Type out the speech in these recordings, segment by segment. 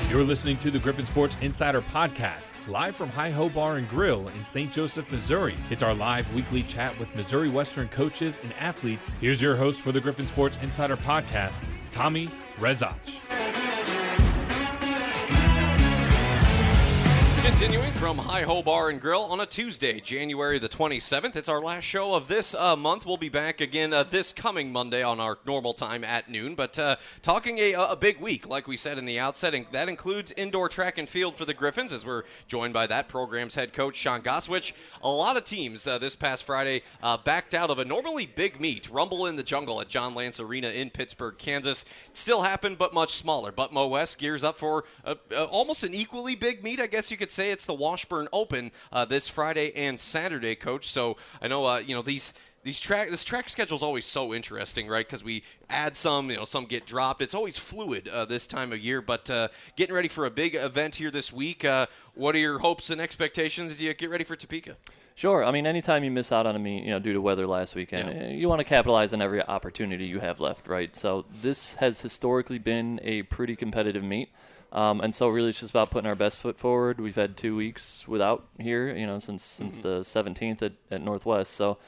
You're listening to the Griffin Sports Insider Podcast, live from Hi-Ho Bar and Grill in St. Joseph, Missouri. It's our live weekly chat with Missouri Western coaches and athletes. Here's your host for the Griffin Sports Insider Podcast, Tommy Rezach. Continuing from Hi-Ho Bar and Grill on a Tuesday, January the 27th. It's our last show of this month. We'll be back again this coming Monday on our normal time at noon. But talking a big week, like we said in the outset, and that includes indoor track and field for the Griffins, as we're joined by that program's head coach, Sean Gosewisch. A lot of teams this past Friday backed out of a normally big meet, Rumble in the Jungle at John Lance Arena in Pittsburgh, Kansas. It still happened, but much smaller. But Mo West gears up for almost an equally big meet, I guess you could say. It's the Washburn Open this Friday and Saturday, Coach. So I know this track schedule is always so interesting, right? Because we add some get dropped. It's always fluid this time of year. But getting ready for a big event here this week. What are your hopes and expectations as you get ready for Topeka? Sure. I mean, anytime you miss out on a meet, due to weather last weekend, you want to capitalize on every opportunity you have left, right? So this has historically been a pretty competitive meet. And so really it's just about putting our best foot forward. We've had 2 weeks without here, since the 17th at Northwest. So,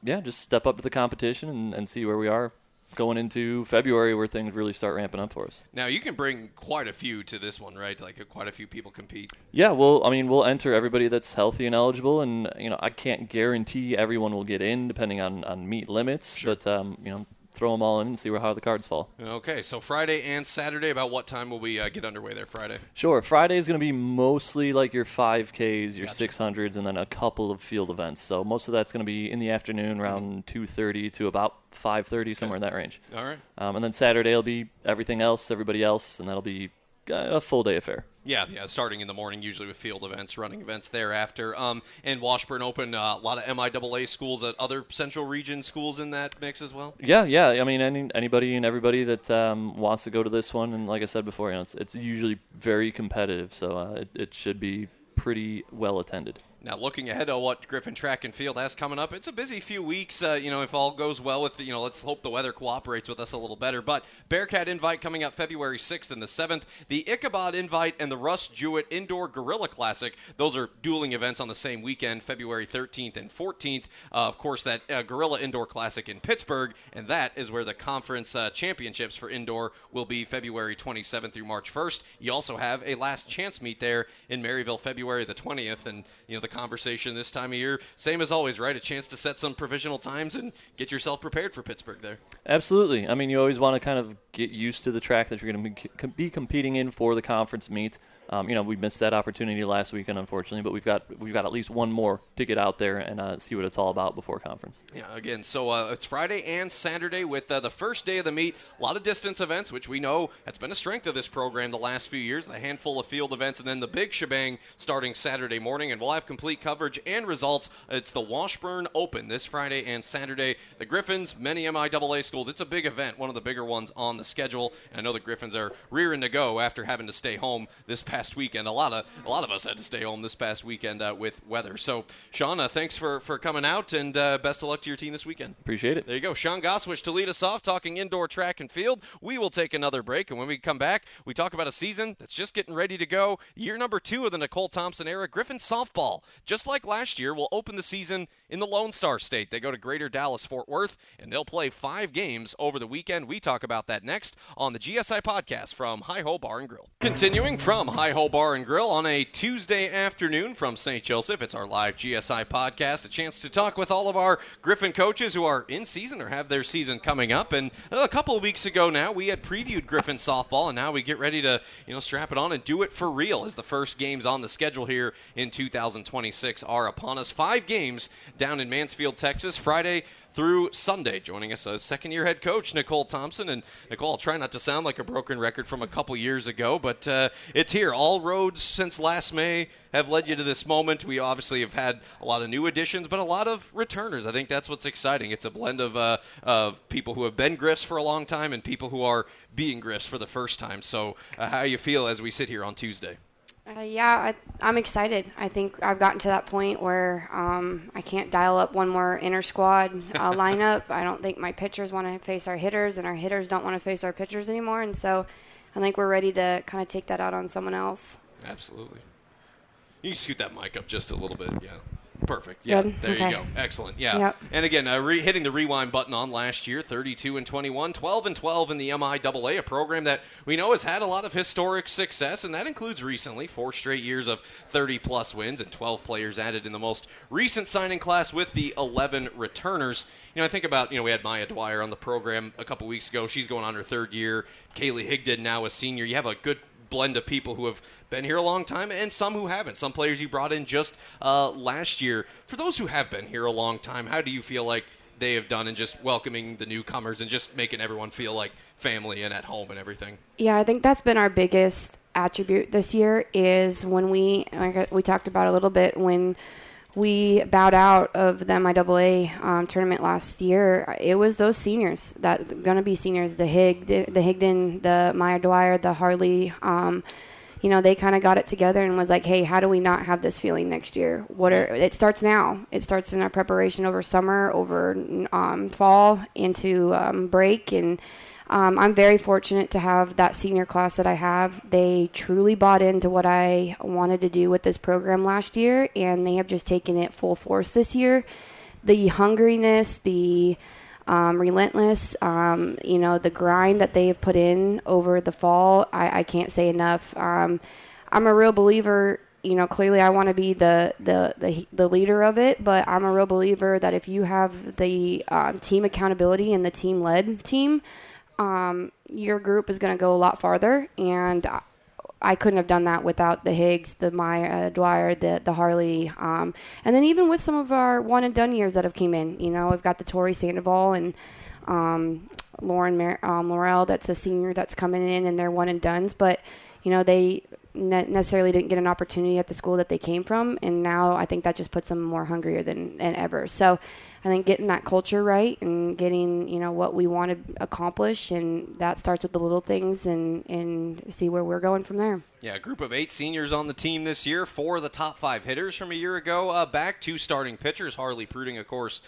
just step up to the competition and see where we are going into February, where things really start ramping up for us. Now, you can bring quite a few to this one, right? Like quite a few people compete. Yeah, we'll enter everybody that's healthy and eligible. And, I can't guarantee everyone will get in depending on meet limits. Sure. But, throw them all in and see how the cards fall. Okay, so Friday and Saturday, about what time will we get underway there Friday? Sure. Friday is going to be mostly like your 5Ks, your 600s, and then a couple of field events. So most of that's going to be in the afternoon around 2:30 to about 5:30, somewhere in that range. All right. And then Saturday will be everything else, everybody else, and that'll be a full-day affair. Yeah, starting in the morning, usually with field events, running events thereafter. And Washburn Open, a lot of MIAA schools, other Central Region schools in that mix as well? Yeah. I mean, anybody and everybody that wants to go to this one, and like I said before, it's usually very competitive, so it should be pretty well attended. Now, looking ahead to what Griffin Track and Field has coming up, it's a busy few weeks, if all goes well with, let's hope the weather cooperates with us a little better. But Bearcat Invite coming up February 6th and the 7th. The Ichabod Invite and the Russ Jewett Indoor Gorilla Classic, those are dueling events on the same weekend, February 13th and 14th. Of course, that Gorilla Indoor Classic in Pittsburgh, and that is where the conference championships for indoor will be February 27th through March 1st. You also have a last chance meet there in Maryville, February the 20th, and, the conversation this time of year, same as always, right? A chance to set some provisional times and get yourself prepared for Pittsburgh there. Absolutely. I mean, you always want to kind of get used to the track that you're going to be competing in for the conference meet. We missed that opportunity last weekend, unfortunately, but we've got at least one more to get out there and see what it's all about before conference. Yeah, again, so it's Friday and Saturday with the first day of the meet. A lot of distance events, which we know has been a strength of this program the last few years, the handful of field events, and then the big shebang starting Saturday morning, and we'll have complete coverage and results. It's the Washburn Open this Friday and Saturday. The Griffins, many MIAA schools, it's a big event, one of the bigger ones on the schedule. And I know the Griffins are rearing to go after having to stay home this past weekend. A lot of us had to stay home this past weekend with weather. So, Sean, thanks for coming out, and best of luck to your team this weekend. Appreciate it. There you go. Sean Gosewisch to lead us off, talking indoor track and field. We will take another break, and when we come back, we talk about a season that's just getting ready to go. Year number 2 of the Nicole Thompson era. Griffin softball, just like last year, will open the season in the Lone Star State. They go to Greater Dallas-Fort Worth, and they'll play 5 games over the weekend. We talk about that next on the GSI Podcast from Hi-Ho Bar and Grill. Continuing from Hi-Ho Bar and Grill on a Tuesday afternoon from St. Joseph. It's our live GSI Podcast, a chance to talk with all of our Griffin coaches who are in season or have their season coming up. And a couple of weeks ago now, we had previewed Griffin softball, and now we get ready to strap it on and do it for real as the first games on the schedule here in 2026 are upon us. 5 games down in Mansfield, Texas, Friday through Sunday. Joining us, second-year head coach Nicole Thompson. And Nicole, I'll try not to sound like a broken record from a couple years ago, but it's here. All roads since last May have led you to this moment. We obviously have had a lot of new additions, but a lot of returners. I think that's what's exciting. It's a blend of people who have been Griffs for a long time and people who are being Griffs for the first time. So how do you feel as we sit here on Tuesday? I'm excited. I think I've gotten to that point where I can't dial up one more inter-squad lineup. I don't think my pitchers want to face our hitters, and our hitters don't want to face our pitchers anymore. And so I think we're ready to kind of take that out on someone else. Absolutely. You can scoot that mic up just a little bit. Yeah. Perfect. Yeah, Good. there Okay. you go. Excellent. Yeah. Yep. And again, hitting the rewind button on last year, 32-21, 12-12 in the MIAA, a program that we know has had a lot of historic success, and that includes recently 4 straight years of 30-plus wins and 12 players added in the most recent signing class with the 11 returners. I think about, we had Maya Dwyer on the program a couple weeks ago. She's going on her 3rd year. Kaylee Higdon now a senior. You have a good blend of people who have been here a long time and some who haven't. Some players you brought in just last year. For those who have been here a long time, how do you feel like they have done in just welcoming the newcomers and just making everyone feel like family and at home and everything? Yeah, I think that's been our biggest attribute this year is when we talked about a little bit when we bowed out of the MIAA tournament last year. It was those seniors that going to be seniors, the Higdon, the Maya Dwyer, the Harley. They kind of got it together and was like, hey, how do we not have this feeling next year? It starts now. It starts in our preparation over summer, over fall, into break. And I'm very fortunate to have that senior class that I have. They truly bought into what I wanted to do with this program last year, and they have just taken it full force this year. The hungriness, the relentless, the grind that they have put in over the fall, I can't say enough. I'm a real believer, clearly I want to be the leader of it, but I'm a real believer that if you have the team accountability and the team-led team, your group is going to go a lot farther, and I couldn't have done that without the Higgs, the Maya Dwyer, the Harley, and then even with some of our one-and-done years that have came in. We've got the Tori Sandoval and Lauren Morel, that's a senior that's coming in, and they're one-and-dones, but, they necessarily didn't get an opportunity at the school that they came from, and now I think that just puts them more hungrier than ever. So I think getting that culture right and getting, what we want to accomplish, and that starts with the little things and see where we're going from there. Yeah, a group of 8 seniors on the team this year. 4 of the top 5 hitters from a year ago back. 2 starting pitchers, Harley Pruding, of course,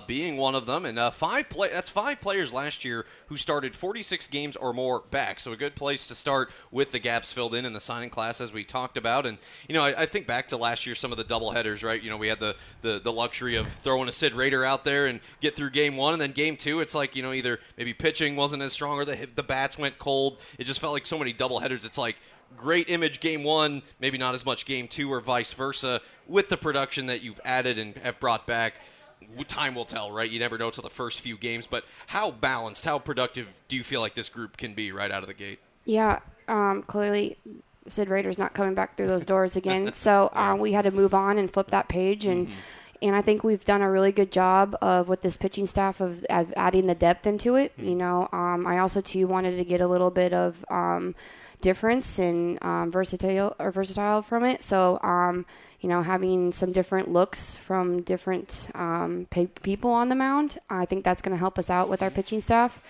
being one of them. And that's 5 players last year who started 46 games or more back. So a good place to start with the gaps filled in the signing class, as we talked about. And, I think back to last year, some of the doubleheaders, right? We had the luxury of throwing a Sid Rader out there and get through game 1. And then game 2, it's like, either maybe pitching wasn't as strong or the bats went cold. It just felt like so many doubleheaders. It's like, great image game 1, maybe not as much game 2 or vice versa. With the production that you've added and have brought back, time will tell, right? You never know till the first few games, but how balanced, how productive do you feel like this group can be right out of the gate? Yeah, clearly Sid Rader's not coming back through those doors again, so we had to move on and flip that page, and I think we've done a really good job of with this pitching staff of adding the depth into it. I also too wanted to get a little bit of difference and versatile from it. So, having some different looks from different people on the mound, I think that's going to help us out with our pitching staff.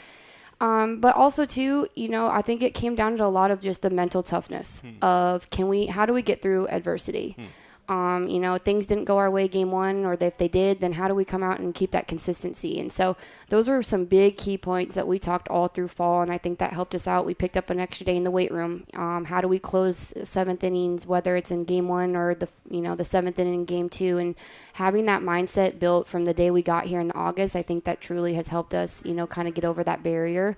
But also too, I think it came down to a lot of just the mental toughness of how do we get through adversity? Things didn't go our way game 1, or if they did, then how do we come out and keep that consistency? And so those were some big key points that we talked all through fall, and I think that helped us out. We picked up an extra day in the weight room. How do we close 7th innings, whether it's in game 1 or the 7th inning in game 2, and having that mindset built from the day we got here in August, I think that truly has helped us, kind of get over that barrier.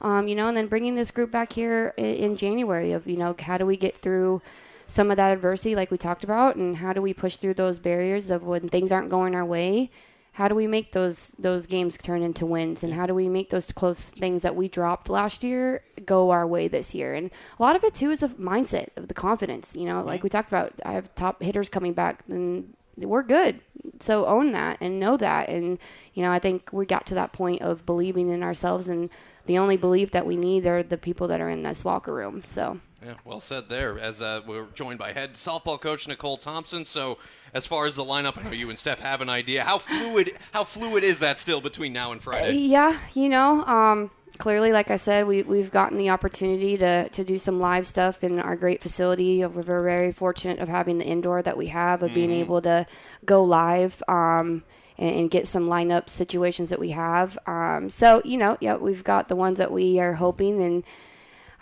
And then bringing this group back here in January of, how do we get through some of that adversity like we talked about, and how do we push through those barriers of when things aren't going our way? How do we make those games turn into wins, and how do we make those close things that we dropped last year go our way this year? And a lot of it too is a mindset of the confidence, like we talked about. I have top hitters coming back, and we're good. So own that and know that. And, I think we got to that point of believing in ourselves, and the only belief that we need are the people that are in this locker room. So. Yeah, well said there. As we're joined by head softball coach Nicole Thompson. So, as far as the lineup, I know you and Steph have an idea. How fluid is that still between now and Friday? Yeah, clearly, like I said, we've gotten the opportunity to do some live stuff in our great facility. We're very fortunate of having the indoor that we have, of being able to go live and get some lineup situations that we have. So, we've got the ones that we are hoping, and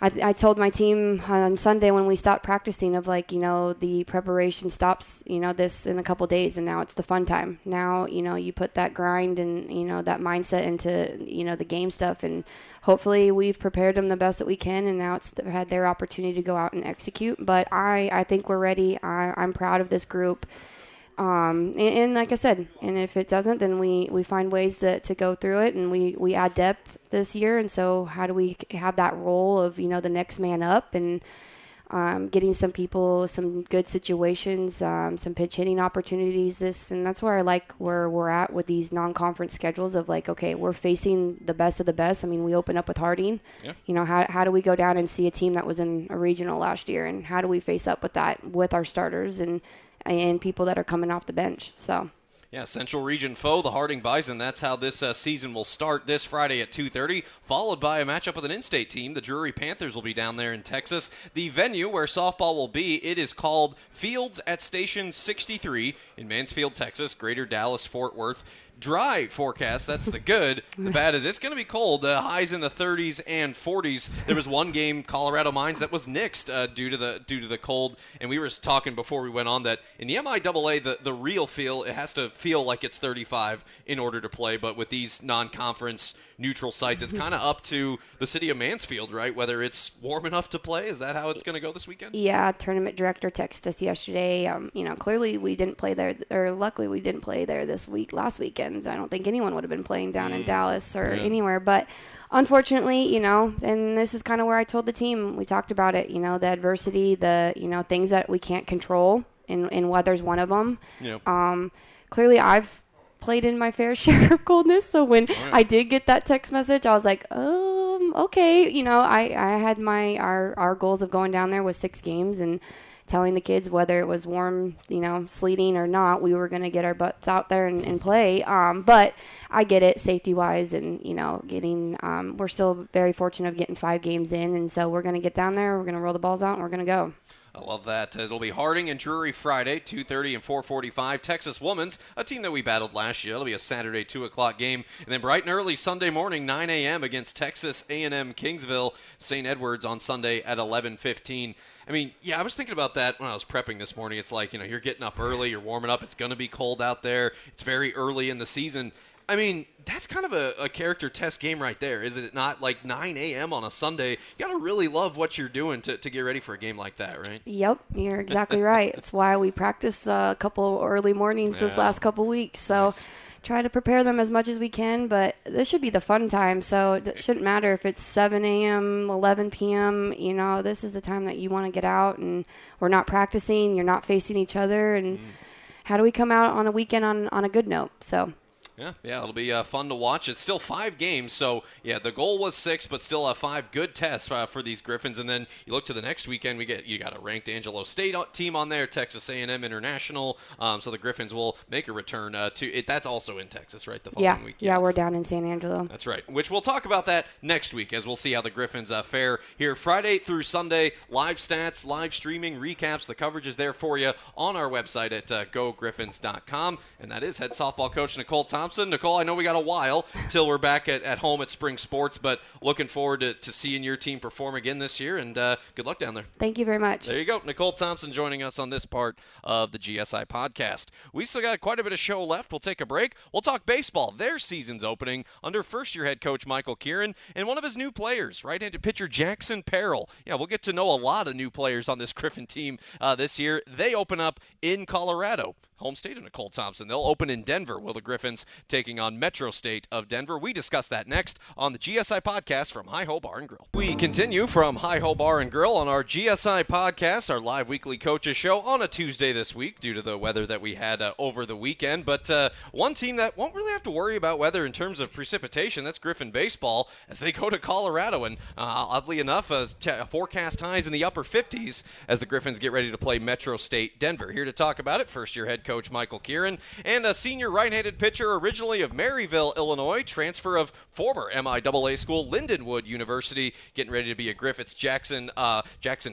I told my team on Sunday when we stopped practicing of like, the preparation stops, this in a couple days, and now it's the fun time. Now, you put that grind and, that mindset into, the game stuff, and hopefully we've prepared them the best that we can, and now it's had their opportunity to go out and execute. But I think we're ready. I'm proud of this group. And like I said, and if it doesn't, then we find ways to go through it, and we add depth this year. And so how do we have that role of, the next man up, and getting some people some good situations, some pitch hitting opportunities, and that's where I like where we're at with these non-conference schedules of like, okay, we're facing the best of the best. I mean, we open up with Harding. Yeah. How do we go down and see a team that was in a regional last year, and how do we face up with that with our starters and people that are coming off the bench? So yeah, Central Region foe, the Harding Bison. That's how this season will start this Friday at 2:30, followed by a matchup with an in-state team. The Drury Panthers will be down there in Texas. The venue where softball will be, it is called Fields at Station 63 in Mansfield, Texas, Greater Dallas-Fort Worth. Dry forecast, that's the good. The bad is it's going to be cold. Highs in the 30s and 40s. There was one game, Colorado Mines, that was nixed due to the cold. And we were talking before we went on that in the MIAA, the real feel, it has to feel like it's 35 in order to play. But with these non-conference neutral sites, it's kind of up to the city of Mansfield, right? Whether it's warm enough to play. Is that how it's going to go this weekend? Yeah, tournament director texted us yesterday. Clearly we didn't play there, or luckily we didn't play there last weekend. I don't think anyone would have been playing down in Dallas or anywhere, but unfortunately, and this is kind of where I told the team, we talked about it, the adversity, the, things that we can't control, and weather's one of them. Yep. Clearly I've played in my fair share of coldness, so when I did get that text message, I was like, okay, I had our goals of going down there was 6 games, and telling the kids whether it was warm, sleeting or not, we were going to get our butts out there and play. But I get it safety-wise, and, we're still very fortunate of getting 5 games in, and so we're going to get down there, we're going to roll the balls out, and we're going to go. I love that. It'll be Harding and Drury Friday, 2:30 and 4:45. Texas Women's, a team that we battled last year. It'll be a Saturday 2 o'clock game. And then bright and early Sunday morning, 9 a.m. against Texas A&M Kingsville. St. Edwards on Sunday at 11:15. I mean, yeah, I was thinking about that when I was prepping this morning. It's like, you're getting up early, you're warming up. It's going to be cold out there. It's very early in the season. I mean, that's kind of a character test game right there, is it not? Like 9 a.m. on a Sunday, you got to really love what you're doing to get ready for a game like that, right? Yep, you're exactly right. It's why we practiced a couple early mornings this last couple weeks. So nice. Try to prepare them as much as we can, but this should be the fun time. So it shouldn't matter if it's 7 a.m., 11 p.m. This is the time that you want to get out, and we're not practicing. You're not facing each other. And how do we come out on a weekend on a good note? So. Yeah, it'll be fun to watch. It's still 5 games, so yeah, the goal was 6, but still 5 good tests for these Griffins. And then you look to the next weekend, you got a ranked Angelo State team on there, Texas A&M International. So the Griffins will make a return to it. That's also in Texas, right? The following week. Yeah, we're down in San Angelo. That's right. Which we'll talk about that next week, as we'll see how the Griffins fare here Friday through Sunday. Live stats, live streaming, recaps. The coverage is there for you on our website at gogriffins.com, and that is head softball coach Nicole Thompson. Nicole, I know we got a while till we're back at home at Spring Sports, but looking forward to seeing your team perform again this year, and good luck down there. Thank you very much. There you go. Nicole Thompson joining us on this part of the GSI Podcast. We still got quite a bit of show left. We'll take a break. We'll talk baseball. Their season's opening under first-year head coach Michael Keeran and one of his new players, right-handed pitcher Jackson Parrill. Yeah, we'll get to know a lot of new players on this Griffin team this year. They open up in Colorado. Home state of Nicole Thompson. They'll open in Denver, will the Griffins taking on Metro State of Denver. We discuss that next on the GSI Podcast from Hi-Ho Bar and Grill. We continue from Hi-Ho Bar and Grill on our GSI Podcast, our live weekly coaches show on a Tuesday this week due to the weather that we had over the weekend. But one team that won't really have to worry about weather in terms of precipitation, that's Griffin baseball, as they go to Colorado. And oddly enough, forecast highs in the upper 50s as the Griffins get ready to play Metro State Denver. Here to talk about it, first-year head coach coach Michael Keeran, and a senior right-handed pitcher originally of Maryville, Illinois, transfer of former MIAA school Lindenwood University, getting ready to be a Griffiths, Jackson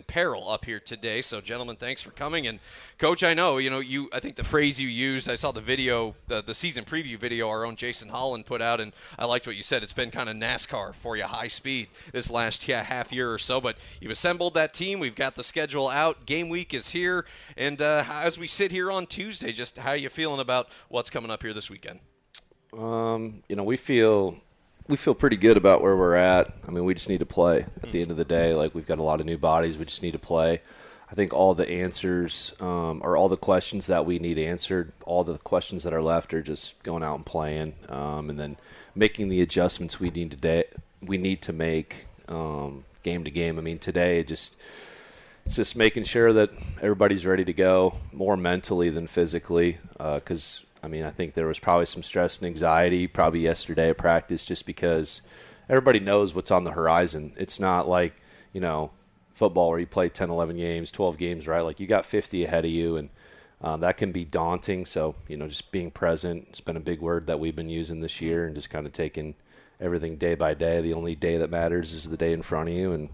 Parrill up here today. So, gentlemen, thanks for coming. And, Coach, I know, I think the phrase you used, I saw the video, the season preview video our own Jason Holland put out, and I liked what you said. It's been kind of NASCAR for you, high speed, this last half year or so. But you've assembled that team. We've got the schedule out. Game week is here. And as we sit here on Tuesday, just how are you feeling about what's coming up here this weekend? We feel pretty good about where we're at. I mean, we just need to play at the end of the day. Like, we've got a lot of new bodies. We just need to play. I think all the answers or all the questions that we need answered, all the questions that are left are just going out and playing, and then making the adjustments we need to make game to game. I mean, today it's just making sure that everybody's ready to go, more mentally than physically, because I think there was probably some stress and anxiety probably yesterday at practice, just because everybody knows what's on the horizon. It's not like football where you play 10, 11 games, 12 games, right? Like, you got 50 ahead of you, and that can be daunting. So, just being present, it's been a big word that we've been using this year, and just kind of taking everything day by day. The only day that matters is the day in front of you, and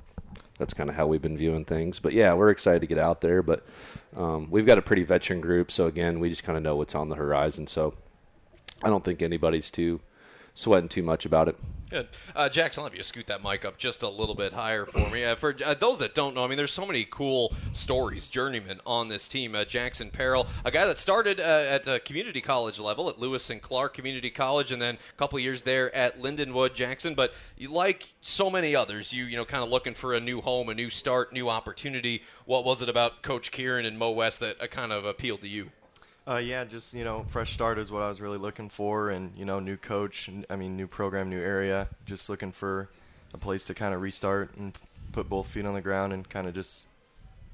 that's kind of how we've been viewing things. But, yeah, we're excited to get out there. But we've got a pretty veteran group, so, again, we just kind of know what's on the horizon. So I don't think anybody's sweating too much about it. Good. Jackson, I'll have you scoot that mic up just a little bit higher for me. For those that don't know, there's so many cool stories, journeymen on this team. Jackson Parrill, a guy that started at the community college level at Lewis and Clark Community College, and then a couple of years there at Lindenwood, Jackson. But like so many others, you kind of looking for a new home, a new start, new opportunity. What was it about Coach Keeran and Mo West that kind of appealed to you? Just, fresh start is what I was really looking for, and, new coach, new program, new area, just looking for a place to kind of restart and put both feet on the ground and kind of just,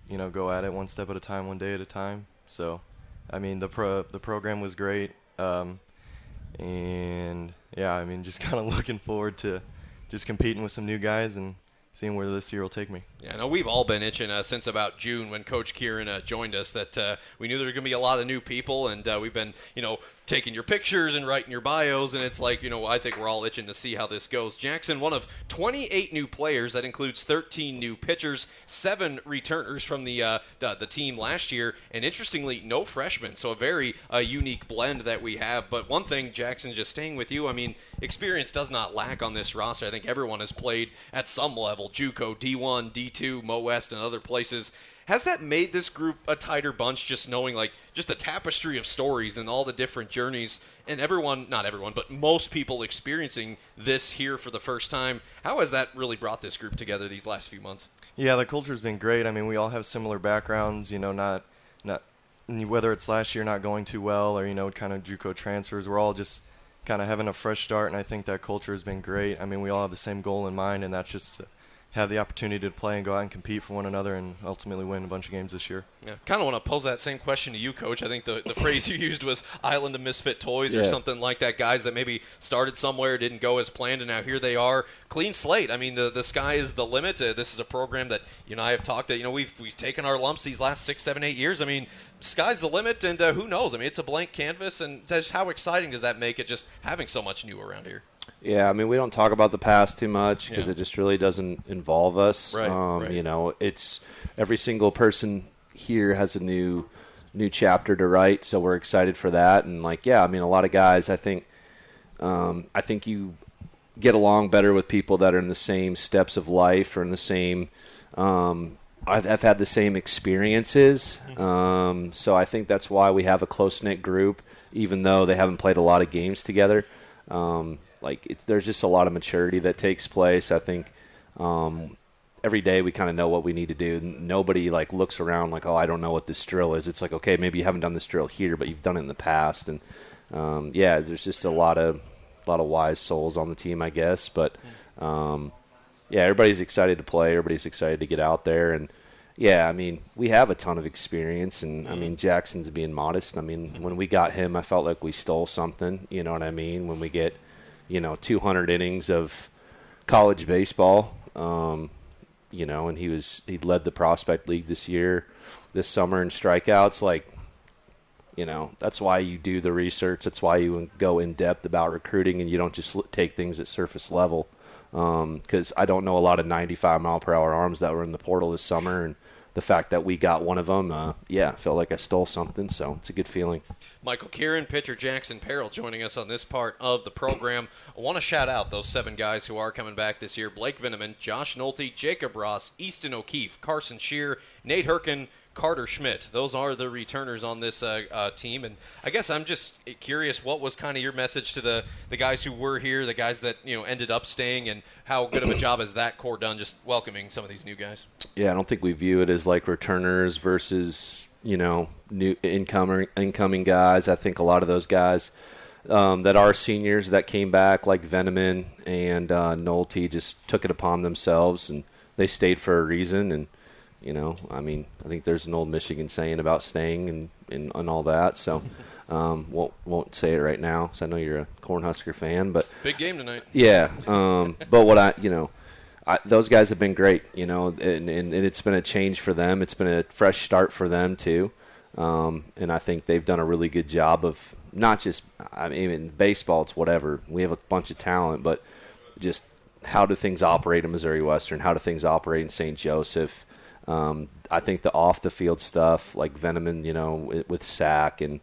go at it one step at a time, one day at a time. So, the program was great, and, just kind of looking forward to just competing with some new guys and seeing where this year will take me. Yeah, no, we've all been itching since about June when Coach Keeran joined us that we knew there were going to be a lot of new people, and we've been, taking your pictures and writing your bios, and it's like, I think we're all itching to see how this goes. Jackson, one of 28 new players. That includes 13 new pitchers, 7 returners from the team last year, and interestingly, no freshmen, so a very unique blend that we have. But one thing, Jackson, just staying with you, experience does not lack on this roster. I think everyone has played at some level, JUCO, D1, D2, Mo West, and other places. Has that made this group a tighter bunch, just knowing, just the tapestry of stories and all the different journeys, and not everyone, but most people experiencing this here for the first time? How has that really brought this group together these last few months? Yeah, the culture's been great. We all have similar backgrounds, not whether it's last year not going too well or, kind of JUCO transfers. We're all just kind of having a fresh start, and I think that culture has been great. We all have the same goal in mind, and that's just to have the opportunity to play and go out and compete for one another and ultimately win a bunch of games this year. Yeah, kind of want to pose that same question to you, Coach. I think the phrase you used was island of misfit toys or something like that. Guys that maybe started somewhere, didn't go as planned, and now here they are. Clean slate. The sky is the limit. This is a program that I have talked that we've taken our lumps these last 6, 7, 8 years. Sky's the limit, and who knows? It's a blank canvas, and just how exciting does that make it, just having so much new around here? Yeah, we don't talk about the past too much because it just really doesn't involve us. Right. It's every single person here has a new chapter to write, so we're excited for that. And a lot of guys, I think you get along better with people that are in the same steps of life or in the same. I've had the same experiences, so I think that's why we have a close-knit group, even though they haven't played a lot of games together. There's just a lot of maturity that takes place. I think every day we kind of know what we need to do. Nobody looks around like, oh, I don't know what this drill is. It's like, okay, maybe you haven't done this drill here, but you've done it in the past. And there's just a lot of wise souls on the team, I guess. But everybody's excited to play. Everybody's excited to get out there. And we have a ton of experience. And Jackson's being modest. When we got him, I felt like we stole something. You know what I mean? When we get 200 innings of college baseball, and he led the prospect league this summer in strikeouts. That's why you do the research. That's why you go in depth about recruiting, and you don't just take things at surface level. Because I don't know a lot of 95-mile-per-hour arms that were in the portal this summer, and the fact that we got one of them, felt like I stole something, so it's a good feeling. Michael Keeran, pitcher Jackson Parrill joining us on this part of the program. I want to shout out those 7 guys who are coming back this year: Blake Veneman, Josh Nolte, Jacob Ross, Easton O'Keefe, Carson Shear, Nate Herkin, Carter Schmidt. Those are the returners on this team. And I guess I'm just curious, what was kind of your message to the guys who were here, the guys that ended up staying, and how good of a job has that core done just welcoming some of these new guys? Yeah, I don't think we view it as like returners versus new incoming guys. I think a lot of those guys that are seniors that came back, like Veneman and Nolte, just took it upon themselves, and they stayed for a reason. And I think there's an old Michigan saying about staying and all that. So won't say it right now, because I know you're a Cornhusker fan. But big game tonight. Yeah. But what those guys have been great, and it's been a change for them. It's been a fresh start for them too. And I think they've done a really good job of not just, in baseball, it's whatever. We have a bunch of talent, but just how do things operate in Missouri Western? How do things operate in St. Joseph? I think the off-the-field stuff, like Veneman, with SAC and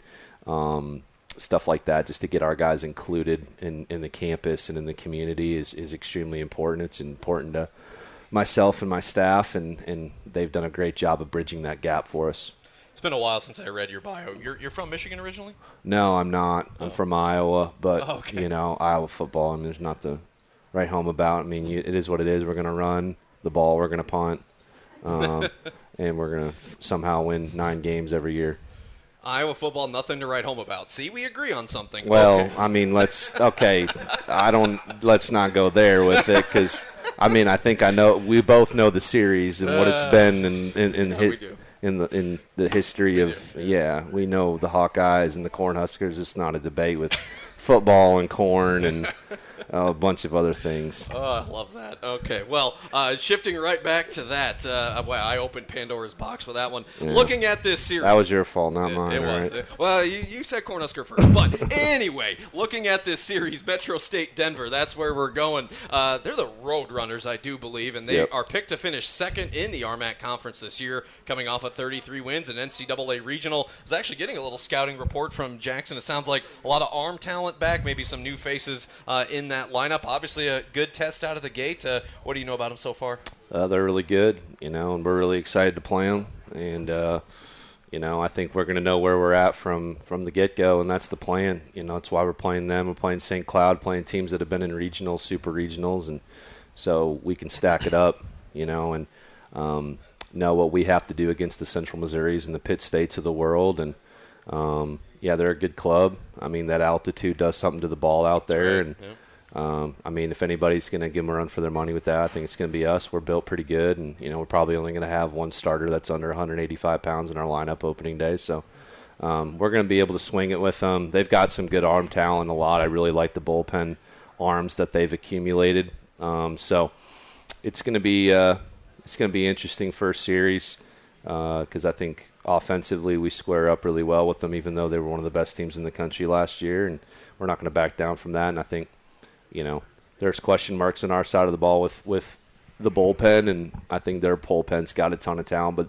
stuff like that, just to get our guys included in the campus and in the community is extremely important. It's important to myself and my staff, and they've done a great job of bridging that gap for us. It's been a while since I read your bio. You're from Michigan originally? No, I'm not. I'm from Iowa, but, okay. Iowa football, there's not to write home about. It is what it is. We're going to run the ball. We're going to punt. And we're going to somehow win 9 games every year. Iowa football, nothing to write home about. See, we agree on something. Well, okay. Let's not go there with it, because, I think we both know the series and what it's been in the history of, we know the Hawkeyes and the Cornhuskers. It's not a debate with football and corn and a bunch of other things. Oh, I love that. Okay, well, shifting right back to that, I opened Pandora's box with that one. Yeah. Looking at this series. That was your fault, not mine. It was. Right? Well, you said Cornhusker first. But anyway, looking at this series, Metro State, Denver, that's where we're going. They're the road runners, I do believe, and they are picked to finish second in the RMAC Conference this year, coming off of 33 wins in NCAA Regional. I was actually getting a little scouting report from Jackson. It sounds like a lot of arm talent back, maybe some new faces in that lineup. Obviously a good test out of the gate. What do you know about them so far? They're really good, and we're really excited to play them. And, I think we're going to know where we're at from the get-go, and that's the plan. That's why we're playing them. We're playing St. Cloud, playing teams that have been in regionals, super regionals, and so we can stack it up, and know what we have to do against the Central Missouris and the Pitt States of the world. And, they're a good club. That altitude does something to the ball out there, right. and if anybody's going to give them a run for their money with that, I think it's going to be us. We're built pretty good, and, we're probably only going to have one starter that's under 185 pounds in our lineup opening day. So we're going to be able to swing it with them. They've got some good arm talent a lot. I really like the bullpen arms that they've accumulated. So it's going to be interesting first series because I think offensively we square up really well with them, even though they were one of the best teams in the country last year, and we're not going to back down from that. And I think there's question marks on our side of the ball with the bullpen, and I think their bullpen's got a ton of talent. But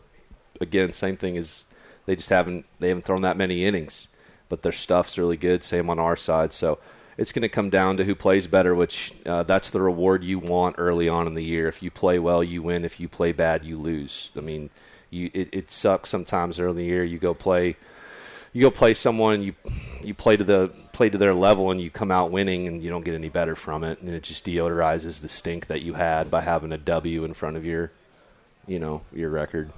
again, same thing is they haven't thrown that many innings, but their stuff's really good. Same on our side. So it's going to come down to who plays better, which that's the reward you want early on in the year. If you play well, you win. If you play bad, you lose. It sucks sometimes early in the year. You go play someone, you play to their level, and you come out winning, and you don't get any better from it, and it just deodorizes the stink that you had by having a W in front of your record.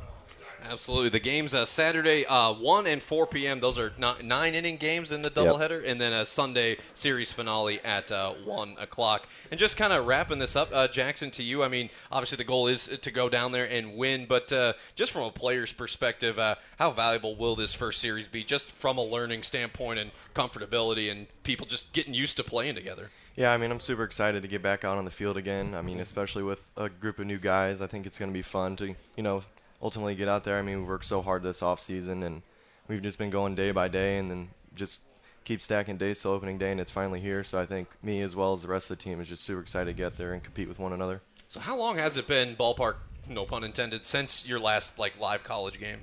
Absolutely. The games Saturday, 1 and 4 p.m. Those are 9-inning games in the doubleheader, and then a Sunday series finale at 1 o'clock. And just kind of wrapping this up, Jackson, to you, obviously the goal is to go down there and win, but just from a player's perspective, how valuable will this first series be, just from a learning standpoint and comfortability and people just getting used to playing together? Yeah, I'm super excited to get back out on the field again. Especially with a group of new guys, I think it's going to be fun to, ultimately get out there. We worked so hard this off season, and we've just been going day by day, and then just keep stacking days till opening day, and it's finally here. So I think me as well as the rest of the team is just super excited to get there and compete with one another. So how long has it been, ballpark, no pun intended, since your last live college game?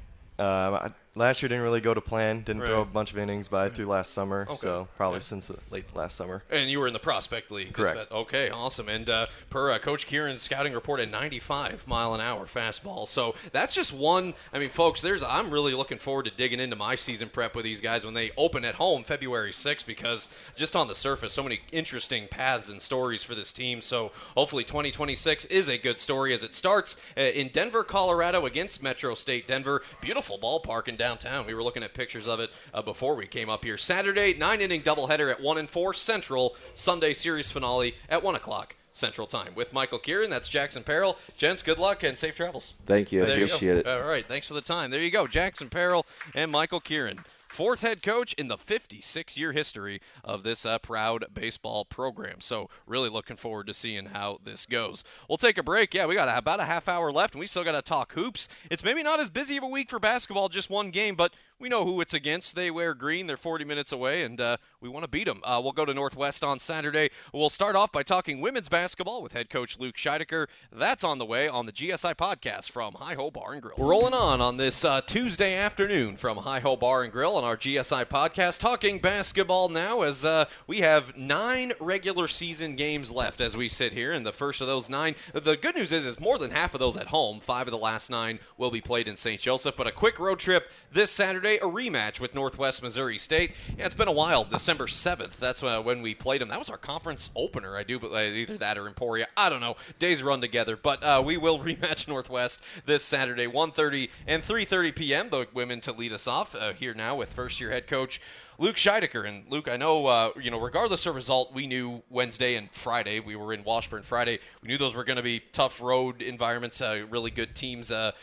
Last year didn't really go to plan. Didn't throw a bunch of innings, but I threw last summer, so probably since late last summer. And you were in the Prospect League. Correct. Okay, awesome. And per Coach Keeran's scouting report, a 95-mile-an-hour fastball. So that's just one. I mean, folks, I'm really looking forward to digging into my season prep with these guys when they open at home February 6th, because just on the surface, so many interesting paths and stories for this team. So hopefully 2026 is a good story as it starts in Denver, Colorado against Metro State Denver. Beautiful ballpark in downtown. We were looking at pictures of it before we came up here. Saturday, 9-inning doubleheader at 1 and 4 Central. Sunday series finale at 1 o'clock Central Time. With Michael Keeran, that's Jackson Parrill. Gents, good luck and safe travels. Thank you. I appreciate it. All right, thanks for the time. There you go, Jackson Parrill and Michael Keeran. Fourth head coach in the 56-year history of this proud baseball program. So really looking forward to seeing how this goes. We'll take a break. Yeah, we got about a half hour left, and we still got to talk hoops. It's maybe not as busy of a week for basketball, just one game, but we know who it's against. They wear green. They're 40 minutes away, and we want to beat them. We'll go to Northwest on Saturday. We'll start off by talking women's basketball with head coach Luke Scheidecker. That's on the way on the GSI Podcast from Hi-Ho Bar and Grill. We're rolling on this Tuesday afternoon from Hi-Ho Bar and Grill on our GSI Podcast, talking basketball now as we have 9 regular season games left as we sit here, and the first of those 9, the good news is more than half of those at home. 5 of the last 9 will be played in St. Joseph, but a quick road trip this Saturday, a rematch with Northwest Missouri State. Yeah, it's been a while. December 7th, that's when we played them. That was our conference opener, I do, either that or Emporia. I don't know. Days run together, but we will rematch Northwest this Saturday, 1:30 and 3:30 p.m. The women to lead us off here now with first-year head coach Luke Scheidecker. And Luke, I know, regardless of result, we knew Wednesday and Friday. We were in Washburn Friday. We knew those were going to be tough road environments, really good teams that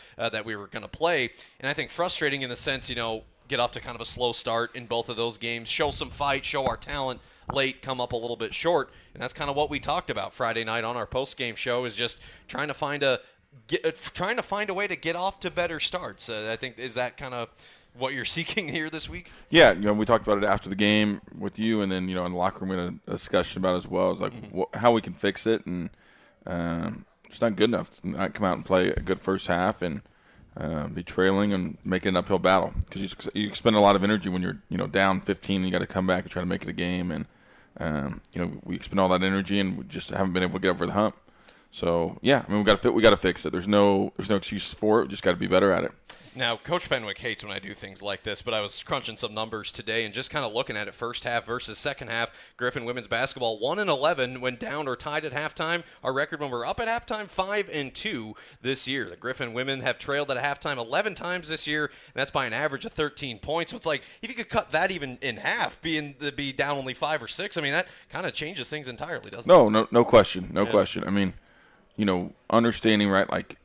we were going to play. And I think frustrating in the sense, get off to kind of a slow start in both of those games, show some fight, show our talent late, come up a little bit short. And that's kind of what we talked about Friday night on our post-game show, is just trying to find a way to get off to better starts. I think, is that kind of what you're seeking here this week? Yeah, we talked about it after the game with you, and then, in the locker room we had a discussion about it as well. It's like how we can fix it, and it's not good enough to not come out and play a good first half and be trailing and make it an uphill battle, because you expend a lot of energy when you're down 15 and you got to come back and try to make it a game, and we expend all that energy and we just haven't been able to get over the hump. So yeah, we got to fix it. There's no excuses for it. We just got to be better at it. Now, Coach Fenwick hates when I do things like this, but I was crunching some numbers today and just kind of looking at it first half versus second half. Griffin women's basketball 1-11 when down or tied at halftime. Our record when we're up at halftime, 5-2 this year. The Griffin women have trailed at halftime 11 times this year, and that's by an average of 13 points. So it's like, if you could cut that even in half, be down only 5 or 6, I mean, that kind of changes things entirely, doesn't it? No question. No question. I mean, understanding, right,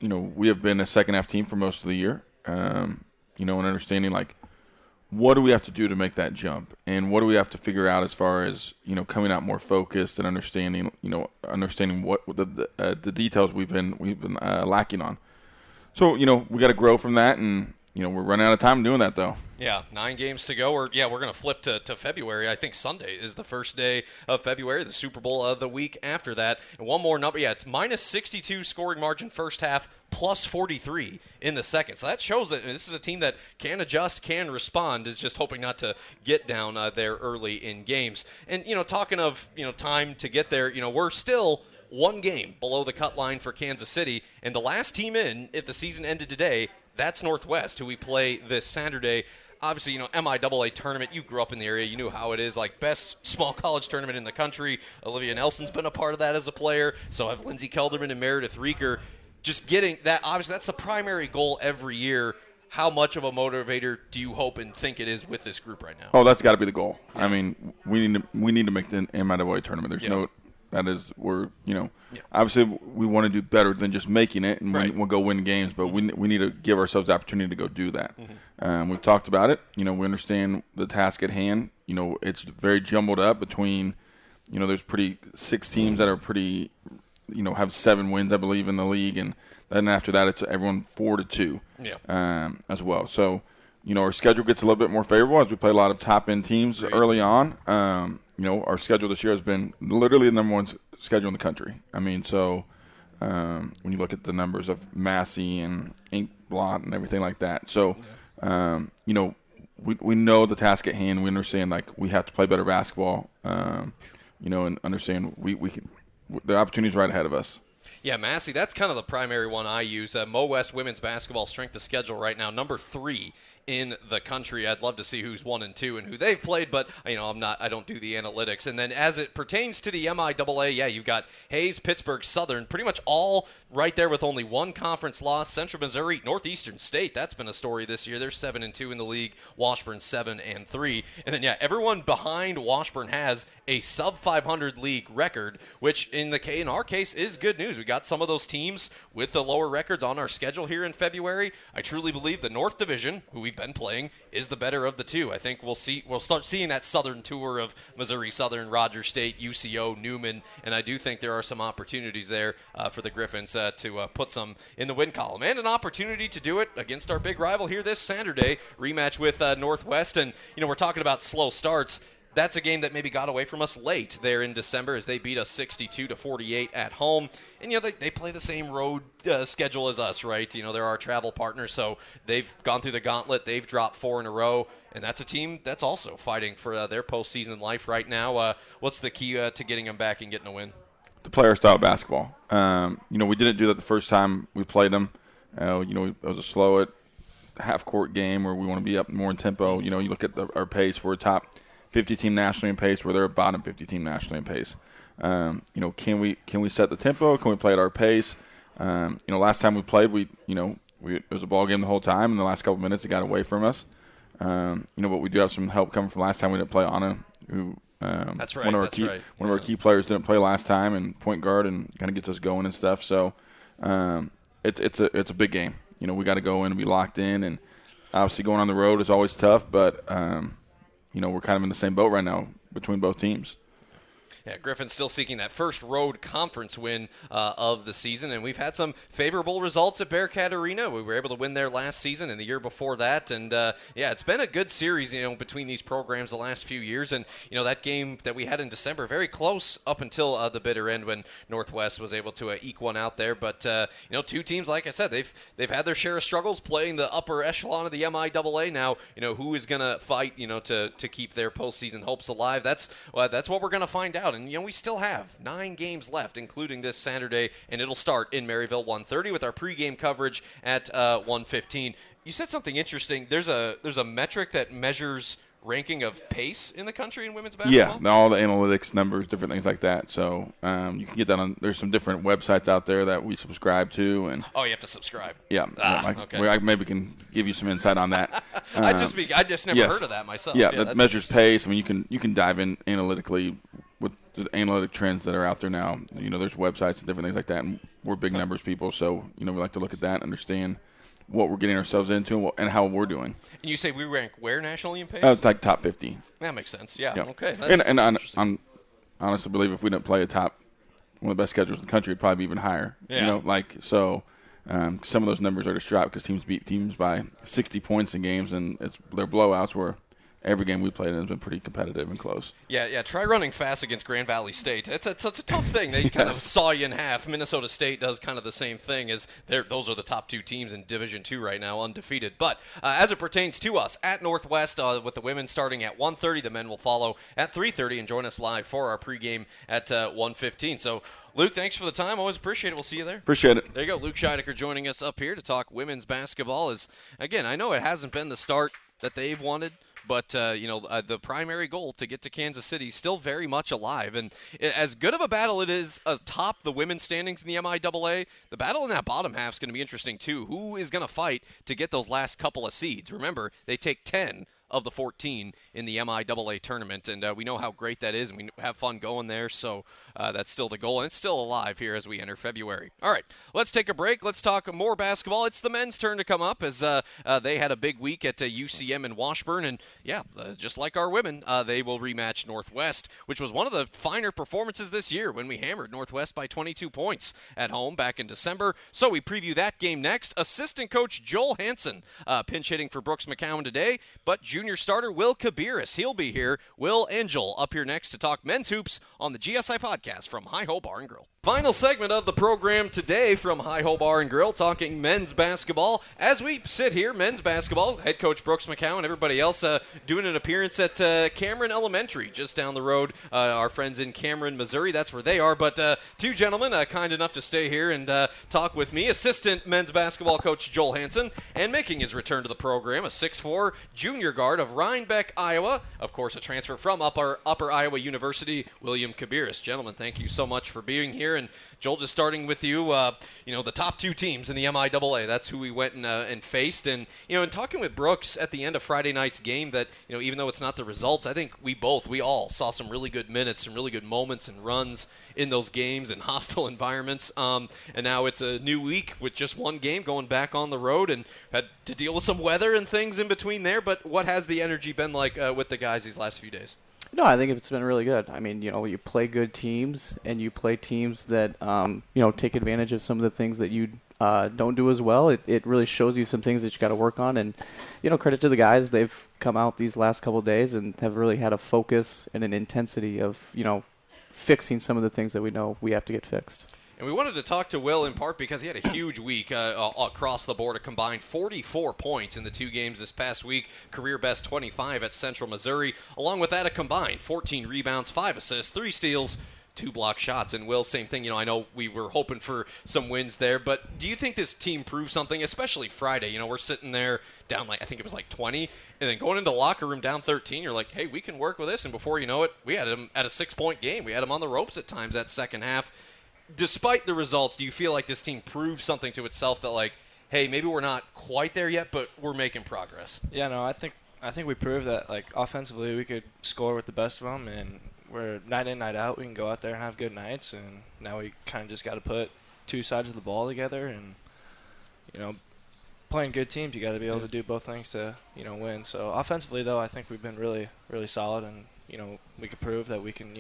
we have been a second-half team for most of the year, and understanding, what do we have to do to make that jump, and what do we have to figure out as far as, coming out more focused and understanding what the details we've been lacking on. So, we got to grow from that, and, we're running out of time doing that, though. Yeah, 9 games to go. We're going to flip to February. I think Sunday is the first day of February, the Super Bowl of the week after that. And one more number. Yeah, it's minus 62 scoring margin first half, plus 43 in the second. So that shows that this is a team that can adjust, can respond. Is just hoping not to get down there early in games. And, talking of, time to get there, we're still one game below the cut line for Kansas City. And the last team in, if the season ended today, that's Northwest, who we play this Saturday. Obviously, MIAA tournament, you grew up in the area, you knew how it is, best small college tournament in the country. Olivia Nelson's been a part of that as a player, so have Lindsey Kelderman and Meredith Reeker. Just getting that, obviously, that's the primary goal every year. How much of a motivator do you hope and think it is with this group right now? Oh, that's got to be the goal. Yeah. I mean, we need to make the MIAA tournament. There's obviously we want to do better than just making it, and we'll go win games, but we need to give ourselves the opportunity to go do that. We've talked about it. We understand the task at hand. It's very jumbled up between, there's 6 teams that are pretty, have 7 wins, I believe, in the league, and then after that it's everyone 4-2 as well. So our schedule gets a little bit more favorable as we play a lot of top-end teams early on. Our schedule this year has been literally the number one schedule in the country. I mean, so when you look at the numbers of Massey and Inkblot and everything like that. So, we know the task at hand. We understand, we have to play better basketball, and understand we can – the opportunity is right ahead of us. Yeah, Massey, that's kind of the primary one I use. Mo West women's basketball strength of schedule right now, number 3 in the country. I'd love to see who's 1 and 2 and who they've played, but I don't do the analytics. And then as it pertains to the MIAA, you've got Hayes, Pittsburgh, Southern, pretty much all right there with only one conference loss. Central Missouri, Northeastern State, that's been a story this year. They're 7 and 2 in the league. Washburn 7 and 3. And then everyone behind Washburn has a sub 500 league record, which in our case is good news. We got some of those teams with the lower records on our schedule here in February. I truly believe the North Division, who we've been playing, is the better of the two. I think we'll start seeing that Southern tour of Missouri Southern, Rogers State, UCO, Newman, and I do think there are some opportunities there for the Griffins to put some in the win column, and an opportunity to do it against our big rival here this Saturday, rematch with Northwest. And we're talking about slow starts. That's a game that maybe got away from us late there in December as they beat us 62-48 at home. And, they play the same road schedule as us, right? They're our travel partners, so they've gone through the gauntlet. They've dropped 4 in a row, and that's a team that's also fighting for their postseason life right now. What's the key to getting them back and getting a win? The player style basketball. We didn't do that the first time we played them. It was a slow half-court game where we want to be up more in tempo. You look at our pace. We're a top 50 team nationally in pace, where they're a bottom 50 team nationally in pace. Can we set the tempo? Can we play at our pace? Last time we played, it was a ball game the whole time. In the last couple of minutes, it got away from us. But we do have some help coming from last time. We didn't play Anna, who that's right. One of our key players didn't play last time, and point guard, and kind of gets us going and stuff. So it's a big game. We got to go in and be locked in, and obviously going on the road is always tough, but we're kind of in the same boat right now between both teams. Yeah, Griffin's still seeking that first road conference win of the season, and we've had some favorable results at Bearcat Arena. We were able to win there last season and the year before that, and it's been a good series, between these programs the last few years. And that game that we had in December, very close up until the bitter end when Northwest was able to eke one out there. But two teams, like I said, they've had their share of struggles playing the upper echelon of the MIAA. Now, who is going to fight, to keep their postseason hopes alive? That's what we're going to find out. And, we still have 9 games left, including this Saturday, and it'll start in Maryville 1:30 with our pregame coverage at 1:15. You said something interesting. There's a metric that measures ranking of pace in the country in women's basketball? Yeah, all the analytics numbers, different things like that. So you can get that on – there's some different websites out there that we subscribe to. And oh, you have to subscribe. Yeah. Okay. I maybe can give you some insight on that. I just never heard of that myself. Yeah, that measures pace. I mean, you can dive in analytically with the analytic trends that are out there now. There's websites and different things like that, and we're big numbers people, so we like to look at that and understand what we're getting ourselves into and how we're doing. And you say we rank where nationally in pace? It's like top 50. That makes sense. Yeah. Okay. And I honestly believe if we didn't play one of the best schedules in the country, it'd probably be even higher. Yeah. Some of those numbers are just dropped because teams beat teams by 60 points in games, and they're blowouts where every game we played in has been pretty competitive and close. Yeah. Try running fast against Grand Valley State. It's a tough thing. They kind of saw you in half. Minnesota State does kind of the same thing. Those are the top 2 teams in Division II right now, undefeated. But as it pertains to us, at Northwest, with the women starting at 1:30, the men will follow at 3:30 and join us live for our pregame at 1:15. So, Luke, thanks for the time. Always appreciate it. We'll see you there. Appreciate it. There you go. Luke Scheidecker joining us up here to talk women's basketball. Again, I know it hasn't been the start that they've wanted, but, the primary goal to get to Kansas City is still very much alive. And as good of a battle it is atop the women's standings in the MIAA, the battle in that bottom half is going to be interesting, too. Who is going to fight to get those last couple of seeds? Remember, they take 10 of the 14 in the MIAA tournament, and we know how great that is, and we have fun going there, so that's still the goal, and it's still alive here as we enter February. All right, let's take a break. Let's talk more basketball. It's the men's turn to come up as they had a big week at UCM in Washburn, and just like our women, they will rematch Northwest, which was one of the finer performances this year when we hammered Northwest by 22 points at home back in December. So we preview that game next. Assistant coach Joel Hanson pinch hitting for Brooks McCowan today, but junior starter Will Kiburis, he'll be here. Will and Joel up here next to talk men's hoops on the GSI Podcast from Hi-Ho Bar and Grill. Final segment of the program today from Hi-Ho Bar and Grill, talking men's basketball. As we sit here, men's basketball, head coach Brooks McCowan, everybody else doing an appearance at Cameron Elementary, just down the road. Our friends in Cameron, Missouri, that's where they are. But two gentlemen kind enough to stay here and talk with me. Assistant men's basketball coach Joel Hanson, and making his return to the program, a 6'4" junior guard of Rhinebeck, Iowa. Of course, a transfer from Upper Iowa University, William Kiburis. Gentlemen, thank you so much for being here. And Joel, just starting with you, the top two teams in the MIAA, that's who we went and faced. And, in talking with Brooks at the end of Friday night's game that, even though it's not the results, I think we all saw some really good minutes, some really good moments and runs in those games in hostile environments. And now it's a new week with just one game going back on the road and had to deal with some weather and things in between there. But what has the energy been like with the guys these last few days? No, I think it's been really good. I mean, you play good teams, and you play teams that, take advantage of some of the things that you don't do as well. It really shows you some things that you got to work on. And, credit to the guys. They've come out these last couple of days and have really had a focus and an intensity of, fixing some of the things that we know we have to get fixed. And we wanted to talk to Will in part because he had a huge week across the board, a combined 44 points in the two games this past week, career best 25 at Central Missouri. Along with that, a combined 14 rebounds, 5 assists, 3 steals, 2 block shots. And Will, same thing. I know we were hoping for some wins there, but do you think this team proved something, especially Friday? we're sitting there down I think it was 20, and then going into the locker room down 13, you're like, hey, we can work with this. And before you know it, we had them at a 6-point game. We had them on the ropes at times that second half. Despite the results, do you feel like this team proved something to itself that, hey, maybe we're not quite there yet, but we're making progress? Yeah, no, I think we proved that, offensively we could score with the best of them, and we're night in, night out. We can go out there and have good nights, and now we kind of just got to put two sides of the ball together, and, playing good teams, you got to be able to do both things to, win. So offensively, though, I think we've been really, really solid, and, we could prove that we can,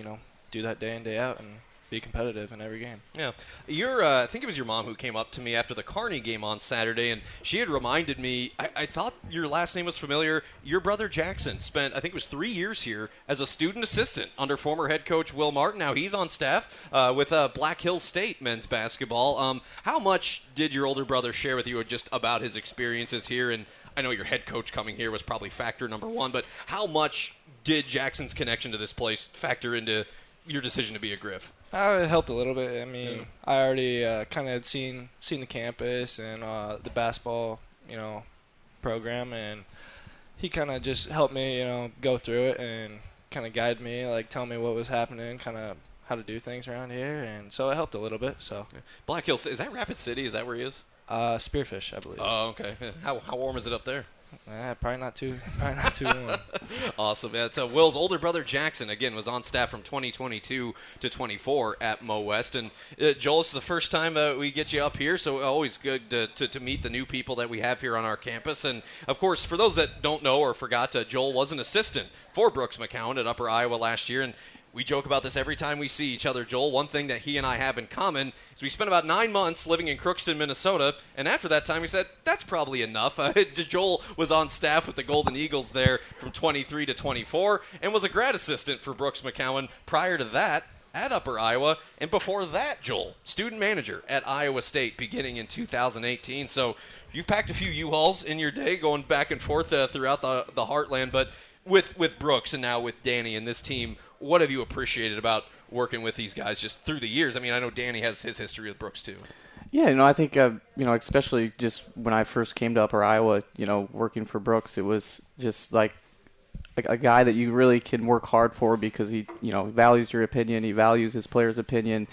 do that day in, day out, and be competitive in every game. Yeah. I think it was your mom who came up to me after the Kearney game on Saturday, and she had reminded me, I thought your last name was familiar. Your brother Jackson spent, I think it was 3 years here as a student assistant under former head coach Will Martin. Now he's on staff with Black Hills State men's basketball. How much did your older brother share with you just about his experiences here? And I know your head coach coming here was probably factor number one, but how much did Jackson's connection to this place factor into your decision to be a Griff? It helped a little bit. I mean, I already kind of had seen the campus and the basketball, program, and he kind of just helped me, go through it and kind of guide me, tell me what was happening, kind of how to do things around here, and so it helped a little bit. So Black Hills, is that Rapid City? Is that where he is? Spearfish, I believe. Oh, okay. How warm is it up there? Probably not too warm. Awesome. Yeah, so Will's older brother Jackson, again, was on staff from 2022 to 24 at Mo West. And Joel, this is the first time we get you up here, so always good to meet the new people that we have here on our campus. And, of course, for those that don't know or forgot, Joel was an assistant for Brooks McCowan at Upper Iowa last year. And we joke about this every time we see each other, Joel. One thing that he and I have in common is we spent about 9 months living in Crookston, Minnesota, and after that time we said, that's probably enough. Joel was on staff with the Golden Eagles there from 23 to 24 and was a grad assistant for Brooks McCowan prior to that at Upper Iowa. And before that, Joel, student manager at Iowa State beginning in 2018. So you've packed a few U-Hauls in your day going back and forth throughout the heartland, but with Brooks and now with Danny and this team, what have you appreciated about working with these guys just through the years? I mean, I know Danny has his history with Brooks too. Yeah, I think, especially just when I first came to Upper Iowa, working for Brooks, it was just like a guy that you really can work hard for because he, values your opinion, he values his players' opinion,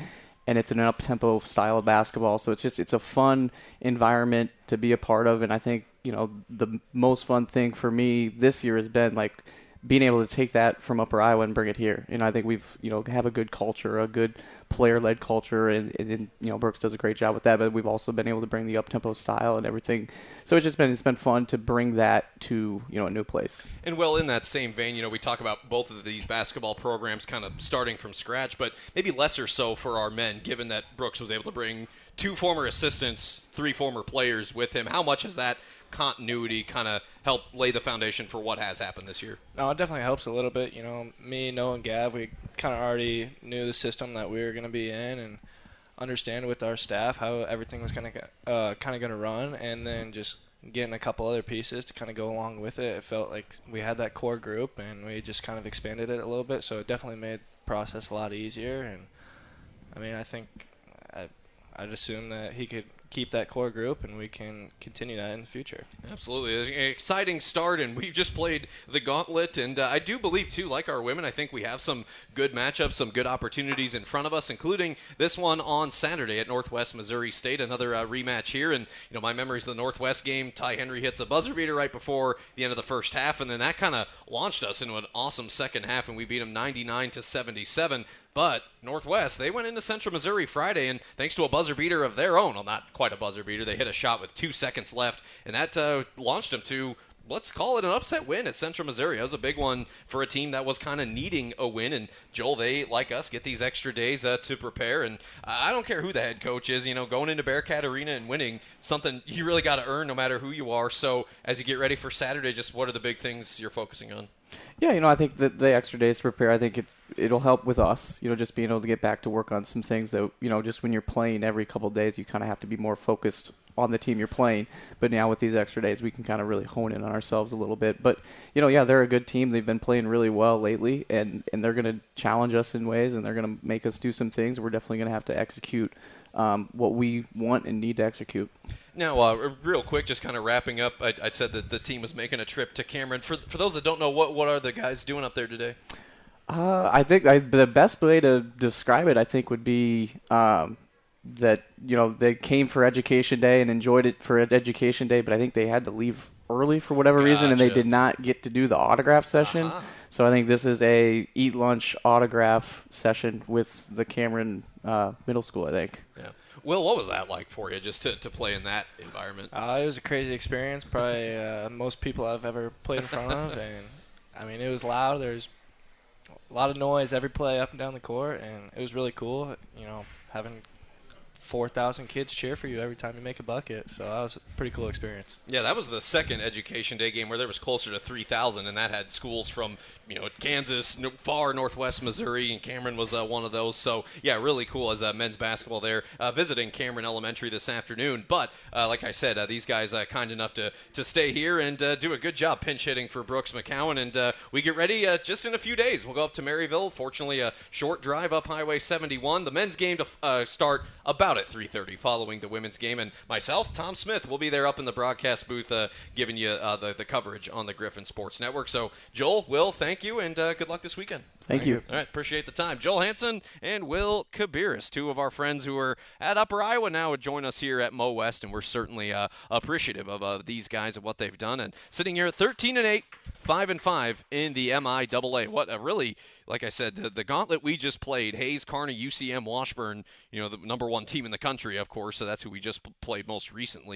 and it's an up-tempo style of basketball. So it's a fun environment to be a part of, and I think, the most fun thing for me this year has been like being able to take that from Upper Iowa and bring it here. I think we've, have a good culture, a good player-led culture, and Brooks does a great job with that, but we've also been able to bring the up-tempo style and everything. So it's been fun to bring that to, a new place. And well, in that same vein, we talk about both of these basketball programs kind of starting from scratch, but maybe lesser so for our men, given that Brooks was able to bring 2 former assistants, 3 former players with him. How much has that continuity kind of help lay the foundation for what has happened this year? No, it definitely helps a little bit. Me, Noah, and Gav, we kind of already knew the system that we were going to be in and understand with our staff how everything was going to run, and then just getting a couple other pieces to kind of go along with it. It felt like we had that core group, and we just kind of expanded it a little bit, so it definitely made the process a lot easier. And I think I'd assume that he could keep that core group, and we can continue that in the future. Absolutely. An exciting start, and we've just played the gauntlet, and I do believe, too, like our women, I think we have some good matchups, some good opportunities in front of us, including this one on Saturday at Northwest Missouri State, another rematch here. And, my memories of the Northwest game, Ty Henry hits a buzzer beater right before the end of the first half, and then that kind of launched us into an awesome second half, and we beat them 99-77. But Northwest, they went into Central Missouri Friday, and thanks to a buzzer beater of their own, well, not quite a buzzer beater, they hit a shot with 2 seconds left, and that launched them to, let's call it an upset win at Central Missouri. That was a big one for a team that was kind of needing a win. And Joel, they, like us, get these extra days to prepare. And I don't care who the head coach is, going into Bearcat Arena and winning, something you really got to earn no matter who you are. So as you get ready for Saturday, just what are the big things you're focusing on? Yeah, I think that the extra days to prepare, I think it'll help with us, just being able to get back to work on some things that, just when you're playing every couple of days, you kind of have to be more focused on the team you're playing. But now with these extra days, we can kind of really hone in on ourselves a little bit. But, they're a good team. They've been playing really well lately, and they're going to challenge us in ways, and they're going to make us do some things. We're definitely going to have to execute what we want and need to execute. Now, real quick, just kind of wrapping up, I said that the team was making a trip to Cameron. For those that don't know, what are the guys doing up there today? I think the best way to describe it, I think, would be that, they came for Education Day and enjoyed it for Education Day, but I think they had to leave early for whatever reason, and they did not get to do the autograph session. So I think this is a eat lunch autograph session with the Cameron Middle School, I think. Yeah. Will, what was that like for you, just to play in that environment? It was a crazy experience, probably most people I've ever played in front of. And, it was loud. There's a lot of noise every play up and down the court, and it was really cool, having 4,000 kids cheer for you every time you make a bucket. So that was a pretty cool experience. Yeah, that was the second Education Day game where there was closer to 3,000, and that had schools from, Kansas, far northwest Missouri, and Cameron was one of those. So, yeah, really cool as men's basketball there, visiting Cameron Elementary this afternoon. But, like I said, these guys kind enough to stay here and do a good job pinch hitting for Brooks McCowan. And we get ready just in a few days. We'll go up to Maryville. Fortunately, a short drive up Highway 71. The men's game to start about at 3:30 following the women's game. And myself, Tom Smith, will be there up in the broadcast booth giving you the coverage on the Griffin Sports Network. So, Joel, Will, thank you, and good luck this weekend. Thank you. All right, appreciate the time. Joel Hanson and Will Kiburis, 2 of our friends who are at Upper Iowa now, would join us here at Mo West, and we're certainly appreciative of these guys and what they've done. And sitting here at 13-8, 5-5 in the MIAA. What a really, like I said, the gauntlet we just played, Hayes, Kearney, UCM, Washburn, the number 1 team in the country, of course, so that's who we just played most recently.